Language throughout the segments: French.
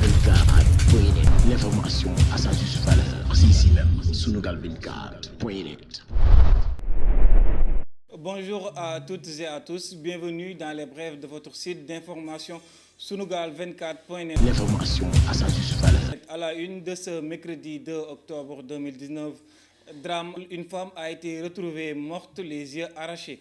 Sunugal24.net. L'information à sa juste valeur, c'est ici même. Sunugal24.net. Bonjour à toutes et à tous, bienvenue dans les brèves de votre site d'information Sunugal24.net. L'information à sa juste valeur. À la une de ce mercredi 2 octobre 2019, drame, une femme a été retrouvée morte, les yeux arrachés.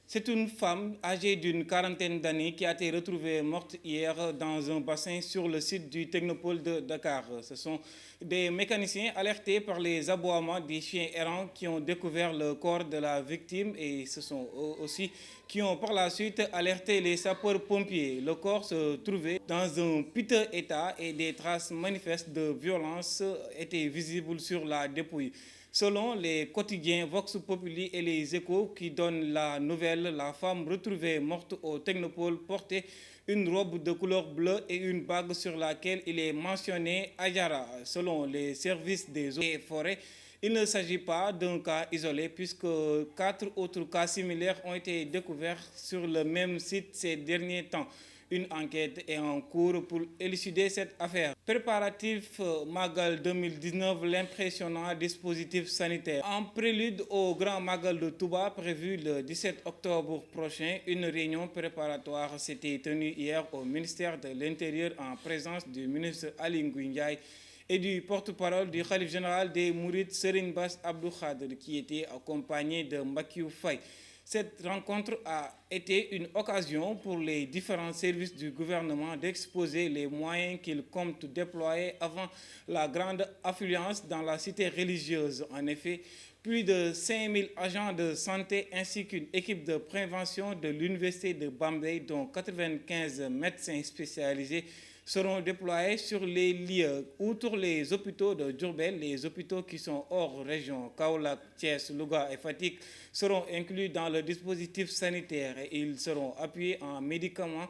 C'est une femme âgée d'une quarantaine d'années qui a été retrouvée morte hier dans un bassin sur le site du Technopole de Dakar. Ce sont des mécaniciens alertés par les aboiements des chiens errants qui ont découvert le corps de la victime et ce sont eux aussi qui ont par la suite alerté les sapeurs-pompiers. Le corps se trouvait dans un piteux état et des traces manifestes de violence étaient visibles sur la dépouille. Selon les quotidiens Vox Populi et les Échos qui donnent la nouvelle, la femme retrouvée morte au Technopole portait une robe de couleur bleue et une bague sur laquelle il est mentionné Ayara. Selon les services des eaux et forêts, il ne s'agit pas d'un cas isolé puisque 4 autres cas similaires ont été découverts sur le même site ces derniers temps. Une enquête est en cours pour élucider cette affaire. Préparatif Magal 2019, l'impressionnant dispositif sanitaire. En prélude au Grand Magal de Touba prévu le 17 octobre prochain, une réunion préparatoire s'était tenue hier au ministère de l'Intérieur en présence du ministre Ali Ngouille Ndiaye et du porte-parole du khalife général des Mourides Serigne Bass Abdou Khadr qui était accompagné de Mbakiou Faye. Cette rencontre a été une occasion pour les différents services du gouvernement d'exposer les moyens qu'ils comptent déployer avant la grande affluence dans la cité religieuse. En effet, plus de 5000 agents de santé ainsi qu'une équipe de prévention de l'université de Bambey, dont 95 médecins spécialisés, seront déployés sur les lieux. Outre les hôpitaux de Diourbel, les hôpitaux qui sont hors région, Kaolack, Thiès, Louga et Fatick, seront inclus dans le dispositif sanitaire et ils seront appuyés en médicaments.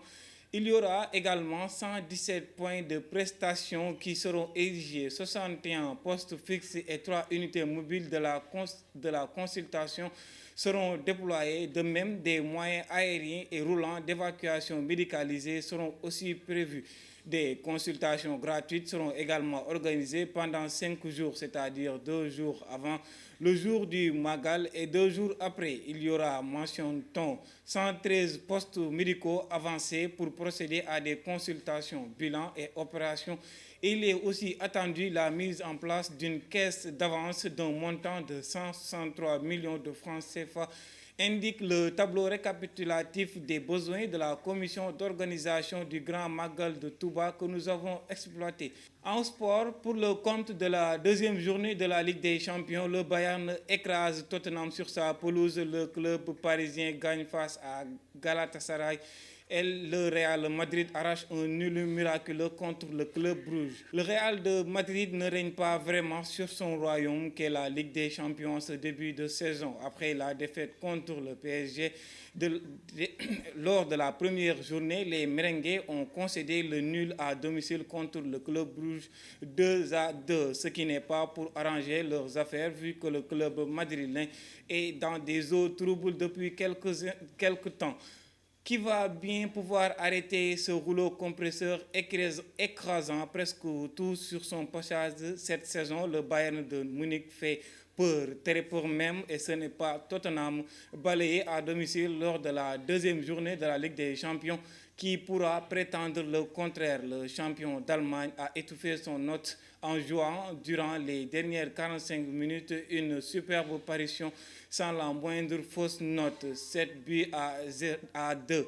Il y aura également 117 points de prestation qui seront érigés, 61 postes fixes et 3 unités mobiles de la consultation seront déployés. De même, des moyens aériens et roulants d'évacuation médicalisée seront aussi prévus. Des consultations gratuites seront également organisées pendant 5 jours, c'est-à-dire 2 jours avant le jour du Magal et 2 jours après. Il y aura, mentionne-t-on, 113 postes médicaux avancés pour procéder à des consultations, bilans et opérations. Il est aussi attendu la mise en place d'une caisse d'avance d'un montant de 163 millions de francs CFA, indique le tableau récapitulatif des besoins de la commission d'organisation du Grand Magal de Touba que nous avons exploité. En sport, pour le compte de la deuxième journée de la Ligue des Champions, le Bayern écrase Tottenham sur sa pelouse. Le club parisien gagne face à Galatasaray. Et le Real Madrid arrache un nul miraculeux contre le club Bruges. Le Real de Madrid ne règne pas vraiment sur son royaume qu'est la Ligue des Champions ce début de saison. Après la défaite contre le PSG lors de la première journée, les merengues ont concédé le nul à domicile contre le club Bruges 2-2, ce qui n'est pas pour arranger leurs affaires vu que le club madrilène est dans des eaux troubles depuis quelques temps. Qui va bien pouvoir arrêter ce rouleau compresseur écrasant presque tout sur son passage cette saison? Le Bayern de Munich fait peur, très peur même, et ce n'est pas Tottenham balayé à domicile lors de la deuxième journée de la Ligue des Champions qui pourra prétendre le contraire. Le champion d'Allemagne a étouffé son hôte en jouant durant les dernières 45 minutes une superbe apparition sans la moindre fausse note, 7 buts à 2.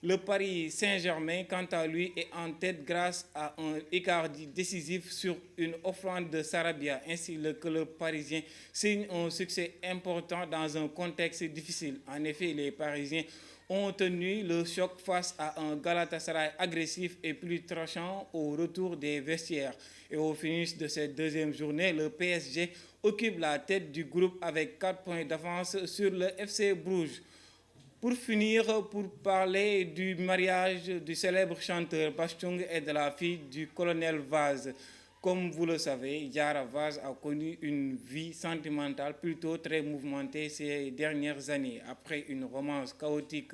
Le Paris Saint-Germain, quant à lui, est en tête grâce à un Icardi décisif sur une offrande de Sarabia. Ainsi, le club parisien signe un succès important dans un contexte difficile. En effet, les Parisiens ont tenu le choc face à un Galatasaray agressif et plus tranchant au retour des vestiaires. Et au finish de cette deuxième journée, le PSG occupe la tête du groupe avec 4 points d'avance sur le FC Bruges. Pour finir, pour parler du mariage du célèbre chanteur Bachung et de la fille du colonel Vaz. Comme vous le savez, Diarra Vaz a connu une vie sentimentale plutôt très mouvementée ces dernières années. Après une romance chaotique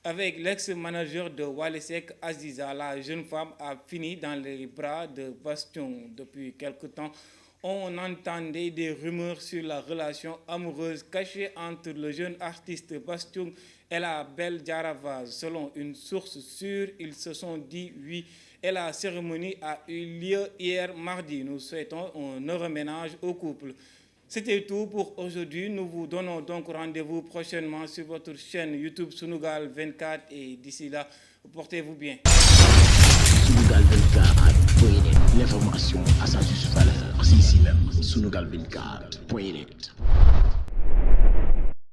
Avec l'ex-manager de Wally Seck, Aziza, la jeune femme a fini dans les bras de Bastion. Depuis quelque temps, on entendait des rumeurs sur la relation amoureuse cachée entre le jeune artiste Bastion et la belle Diarra. Selon une source sûre, ils se sont dit oui et la cérémonie a eu lieu hier mardi. Nous souhaitons un heureux ménage au couple. C'était tout pour aujourd'hui. Nous vous donnons donc rendez-vous prochainement sur votre chaîne YouTube Sunugal 24 et d'ici là, portez-vous bien. Sunugal 24.net, l'information à sa juste valeur, c'est ici même, Sunugal 24.net.